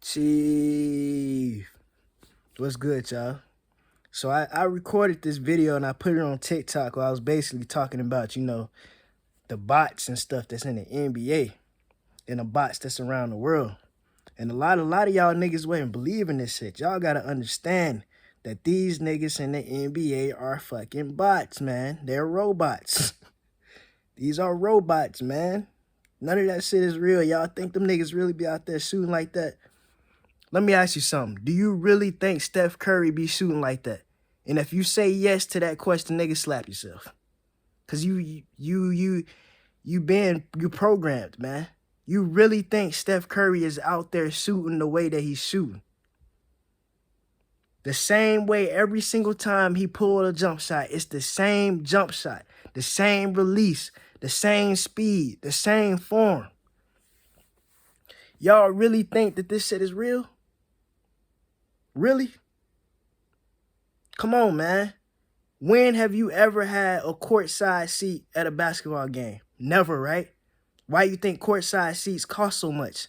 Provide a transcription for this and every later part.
Chief, what's good, y'all? So I recorded this video and I put it on TikTok where I was basically talking about, the bots and stuff that's in the NBA and the bots that's around the world. And a lot of y'all niggas wouldn't believe in this shit. Y'all gotta understand that these niggas in the NBA are fucking bots, man. They're robots. These are robots, man. None of that shit is real. Y'all think them niggas really be out there shooting like that? Let me ask you something. Do you really think Steph Curry be shooting like that? And if you say yes to that question, nigga, slap yourself. Cause you programmed, man. You really think Steph Curry is out there shooting the way that he's shooting? The same way every single time he pulled a jump shot, it's the same jump shot, the same release, the same speed, the same form. Y'all really think that this shit is real? Really? Come on, man. When have you ever had a courtside seat at a basketball game? Never, right? Why you think courtside seats cost so much?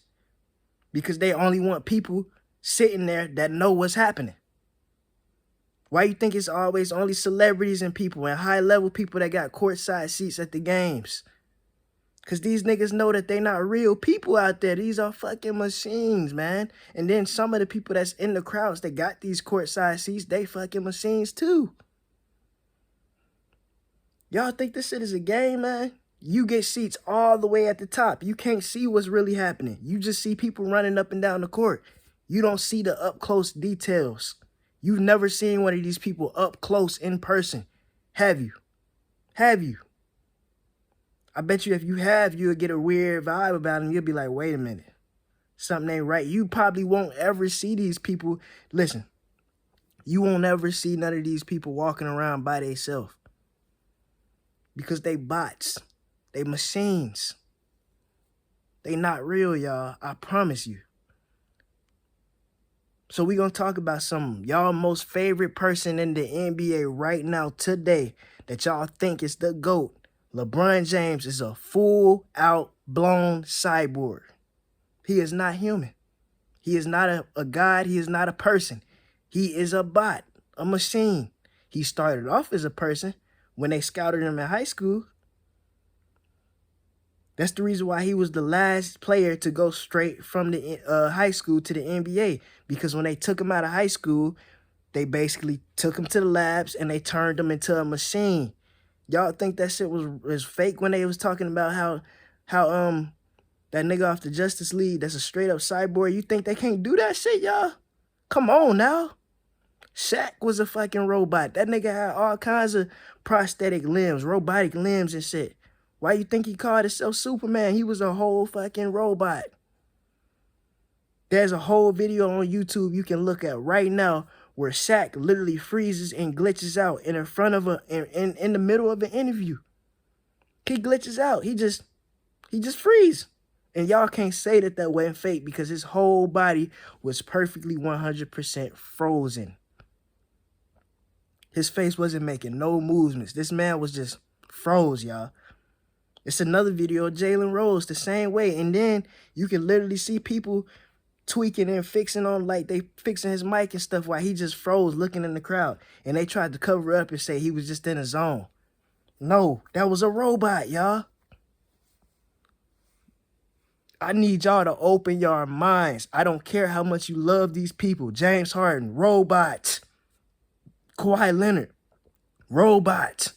Because they only want people sitting there that know what's happening. Why you think it's always only celebrities and people and high-level people that got courtside seats at the games? Because these niggas know that they not real people out there. These are fucking machines, man. And then some of the people that's in the crowds that got these courtside seats, they fucking machines too. Y'all think this shit is a game, man? You get seats all the way at the top. You can't see what's really happening. You just see people running up and down the court. You don't see the up-close details. You've never seen one of these people up close in person. Have you? Have you? I bet you if you have, you'll get a weird vibe about them. You'll be like, wait a minute. Something ain't right. You probably won't ever see these people. Listen, you won't ever see none of these people walking around by themselves. Because they bots. They machines. They not real, y'all. I promise you. So we gonna talk about some y'all most favorite person in the NBA right now today that y'all think is the GOAT. LeBron James is a full-out blown cyborg. He is not human. He is not a god. He is not a person. He is a bot, a machine. He started off as a person when they scouted him in high school. That's the reason why he was the last player to go straight from the high school to the NBA. Because when they took him out of high school, they basically took him to the labs and they turned him into a machine. Y'all think that shit was fake when they was talking about how that nigga off the Justice League that's a straight up cyborg? You think they can't do that shit, y'all? Come on now. Shaq was a fucking robot. That nigga had all kinds of prosthetic limbs, robotic limbs and shit. Why you think he called himself Superman? He was a whole fucking robot. There's a whole video on YouTube you can look at right now where Shaq literally freezes and glitches out in front of in the middle of an interview. He glitches out. He just freeze. And y'all can't say that wasn't fake because his whole body was perfectly 100% frozen. His face wasn't making no movements. This man was just froze, y'all. It's another video of Jalen Rose the same way. And then you can literally see people tweaking and fixing on, like they fixing his mic and stuff while he just froze looking in the crowd. And they tried to cover up and say he was just in a zone. No, that was a robot, y'all. I need y'all to open your minds. I don't care how much you love these people. James Harden, robot. Kawhi Leonard, robot.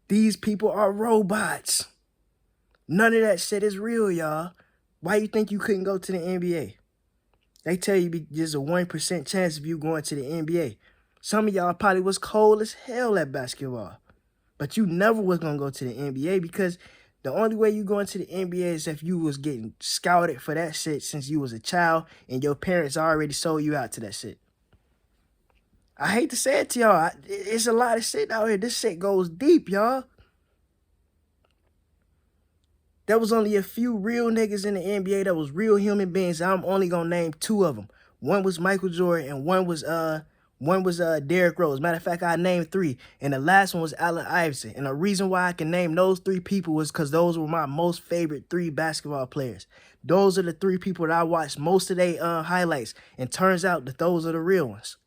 These people are robots. None of that shit is real, y'all. Why you think you couldn't go to the NBA? They tell you there's a 1% chance of you going to the NBA. Some of y'all probably was cold as hell at basketball. But you never was going to go to the NBA because the only way you going to the NBA is if you was getting scouted for that shit since you was a child and your parents already sold you out to that shit. I hate to say it to y'all. It's a lot of shit out here. This shit goes deep, y'all. There was only a few real niggas in the NBA that was real human beings. I'm only gonna name two of them. One was Michael Jordan and one was One was Derrick Rose. Matter of fact, I named 3. And the last one was Allen Iverson. And the reason why I can name those 3 people was because those were my most favorite 3 basketball players. Those are the 3 people that I watched most of their highlights. And turns out that those are the real ones.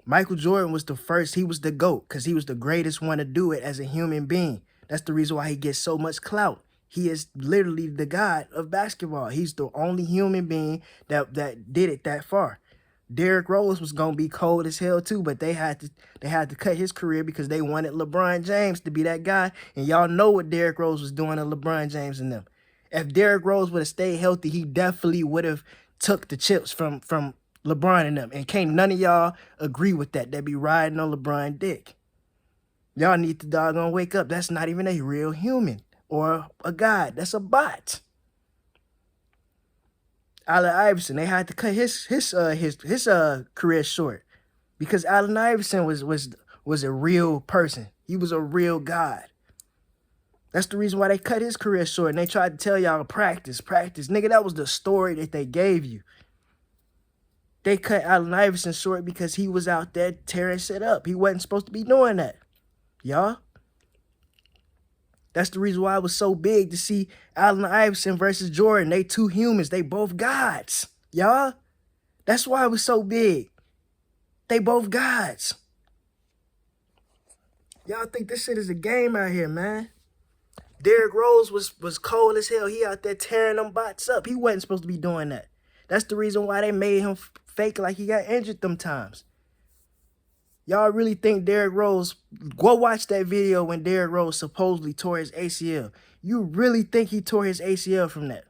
Michael Jordan was the first. He was the GOAT because he was the greatest one to do it as a human being. That's the reason why he gets so much clout. He is literally the god of basketball. He's the only human being that did it that far. Derrick Rose was gonna be cold as hell too, but they had to cut his career because they wanted LeBron James to be that guy. And y'all know what Derrick Rose was doing to LeBron James and them. If Derrick Rose would have stayed healthy, he definitely would have took the chips from LeBron and them. And can't none of y'all agree with that. They be riding on LeBron dick. Y'all need to doggone wake up. That's not even a real human or a god. That's a bot. Allen Iverson, they had to cut his career short because Allen Iverson was a real person. He was a real god. That's the reason why they cut his career short. And they tried to tell y'all practice. Nigga, that was the story that they gave you. They cut Allen Iverson short because he was out there tearing shit up. He wasn't supposed to be doing that, y'all. That's the reason why it was so big to see Allen Iverson versus Jordan. They 2 humans. They both gods, y'all. That's why it was so big. They both gods. Y'all think this shit is a game out here, man. Derrick Rose was cold as hell. He out there tearing them bots up. He wasn't supposed to be doing that. That's the reason why they made him fake like he got injured them times. Y'all really think Derrick Rose, go watch that video when Derrick Rose supposedly tore his ACL. You really think he tore his ACL from that?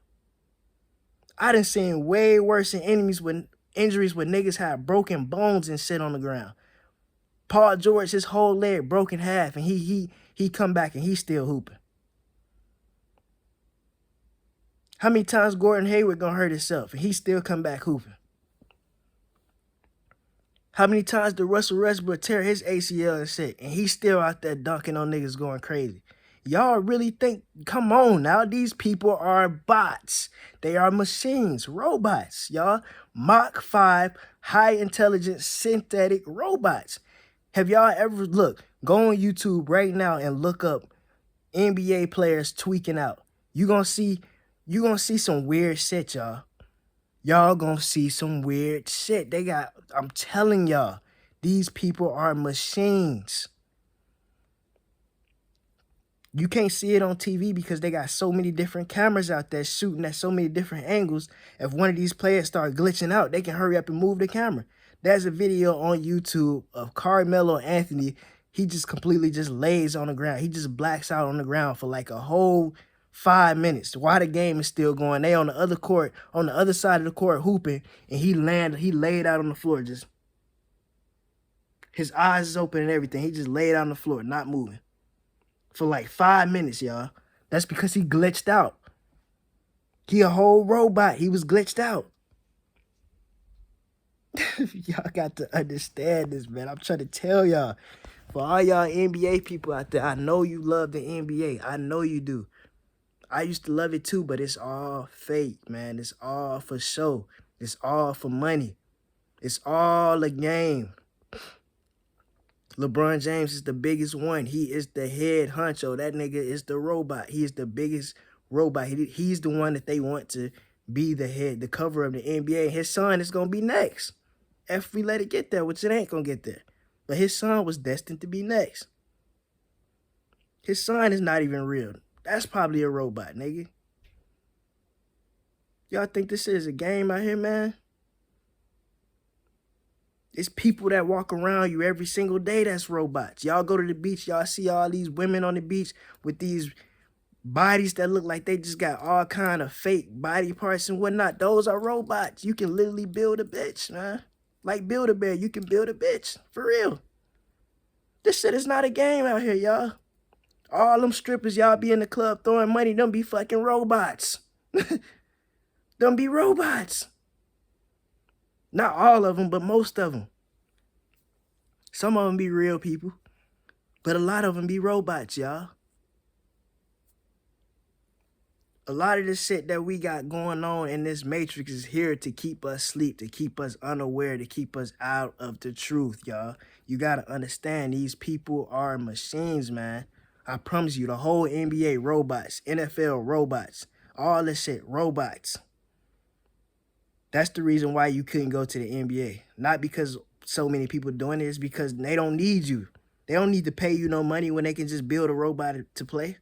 I done seen way worse than injuries when niggas had broken bones and shit on the ground. Paul George, his whole leg broke in half, and he come back and he's still hooping. How many times Gordon Hayward gonna hurt himself and he still come back hooping? How many times did Russell Westbrook tear his ACL and shit, and he's still out there dunking on niggas going crazy? Y'all really think, come on now, these people are bots. They are machines, robots, y'all. Mach 5, high intelligence, synthetic robots. Have y'all ever, look, go on YouTube right now and look up NBA players tweaking out. You gonna see some weird shit, y'all. Y'all gonna see some weird shit. I'm telling y'all, these people are machines. You can't see it on TV because they got so many different cameras out there shooting at so many different angles. If one of these players start glitching out, they can hurry up and move the camera. There's a video on YouTube of Carmelo Anthony. He just completely just lays on the ground. He just blacks out on the ground for like a whole 5 minutes while the game is still going. They on the other court, on the other side of the court hooping, and he laid out on the floor, just his eyes is open and everything. He just laid out on the floor, not moving for like 5 minutes, y'all. That's because he glitched out. He a whole robot. He was glitched out. Y'all got to understand this, man. I'm trying to tell y'all. For all y'all NBA people out there, I know you love the NBA. I know you do. I used to love it too, but it's all fake, man. It's all for show. It's all for money. It's all a game. LeBron James is the biggest one. He is the head honcho. That nigga is the robot. He is the biggest robot. He's the one that they want to be the head, the cover of the NBA. His son is going to be next. If we let it get there, which it ain't going to get there. But his son was destined to be next. His son is not even real. That's probably a robot, nigga. Y'all think this is a game out here, man? It's people that walk around you every single day that's robots. Y'all go to the beach, y'all see all these women on the beach with these bodies that look like they just got all kind of fake body parts and whatnot. Those are robots. You can literally build a bitch, man. Like Build-A-Bear, you can build a bitch. For real. This shit is not a game out here, y'all. All them strippers y'all be in the club throwing money, them be fucking robots. Them be robots. Not all of them, but most of them. Some of them be real people, but a lot of them be robots, y'all. A lot of the shit that we got going on in this matrix is here to keep us asleep, to keep us unaware, to keep us out of the truth, y'all. You got to understand these people are machines, man. I promise you, the whole NBA robots, NFL robots, all this shit robots. That's the reason why you couldn't go to the NBA. Not because so many people doing it, it's because they don't need you. They don't need to pay you no money when they can just build a robot to play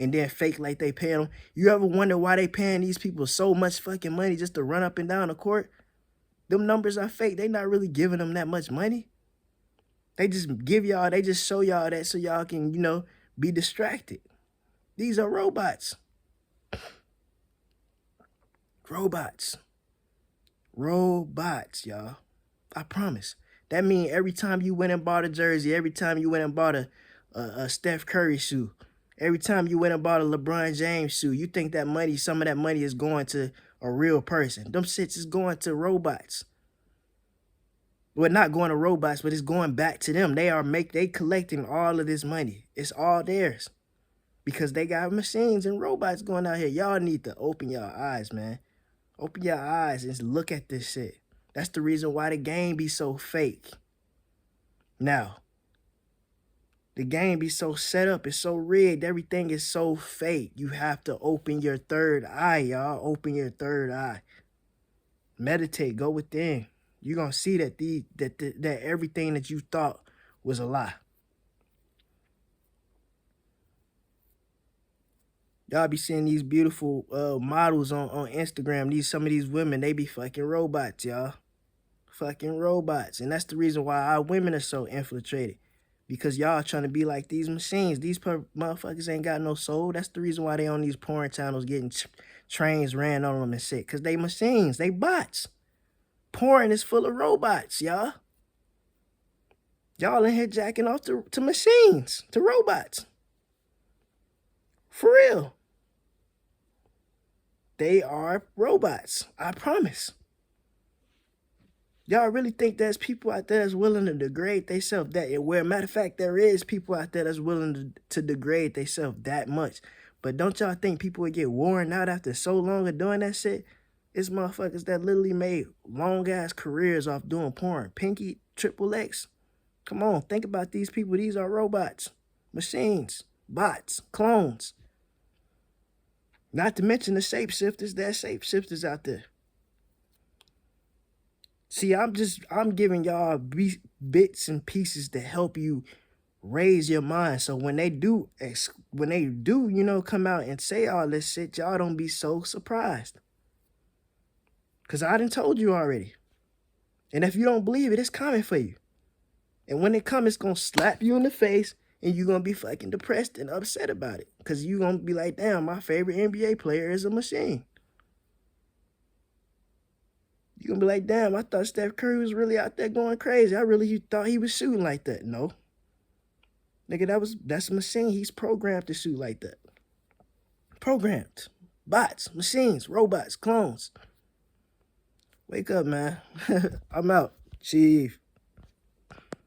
and then fake like they paying them. You ever wonder why they paying these people so much fucking money just to run up and down the court? Them numbers are fake. They not really giving them that much money. They just give y'all, they just show y'all that so y'all can, you know, be distracted. These are robots. Robots. Robots, y'all. I promise. That means every time you went and bought a jersey, every time you went and bought a Steph Curry shoe, every time you went and bought a LeBron James shoe, you think that money, some of that money is going to a real person. Them shits is going to robots. Well, not going to robots, but it's going back to them. They collecting all of this money. It's all theirs. Because they got machines and robots going out here. Y'all need to open your eyes, man. Open your eyes and look at this shit. That's the reason why the game be so fake. Now, the game be so set up. It's so rigged. Everything is so fake. You have to open your third eye, y'all. Open your third eye. Meditate. Go within. You're going to see that everything that you thought was a lie. Y'all be seeing these beautiful models on Instagram. Some of these women, they be fucking robots, y'all. Fucking robots. And that's the reason why our women are so infiltrated. Because y'all trying to be like these machines. These motherfuckers ain't got no soul. That's the reason why they on these porn channels getting trains ran on them and shit. Because they machines. They bots. Porn is full of robots, y'all. Y'all in here jacking off to machines, to robots. For real. They are robots. I promise. Y'all really think there's people out there that's willing to degrade themselves matter of fact, there is people out there that's willing to degrade themselves that much. But don't y'all think people would get worn out after so long of doing that shit? It's motherfuckers that literally made long-ass careers off doing porn. Pinky, XXX. Come on, think about these people. These are robots, machines, bots, clones. Not to mention the shapeshifters. There's shapeshifters out there. See, I'm giving y'all bits and pieces to help you raise your mind. So when they do, you know, come out and say all this shit, y'all don't be so surprised. Because I done told you already. And if you don't believe it, it's coming for you. And when it comes, it's going to slap you in the face and you're going to be fucking depressed and upset about it. Because you're going to be like, damn, my favorite NBA player is a machine. You're going to be like, damn, I thought Steph Curry was really out there going crazy. I really thought he was shooting like that. No. Nigga, that's a machine. He's programmed to shoot like that. Programmed. Bots, machines, robots, clones. Wake up, man. I'm out. Chief.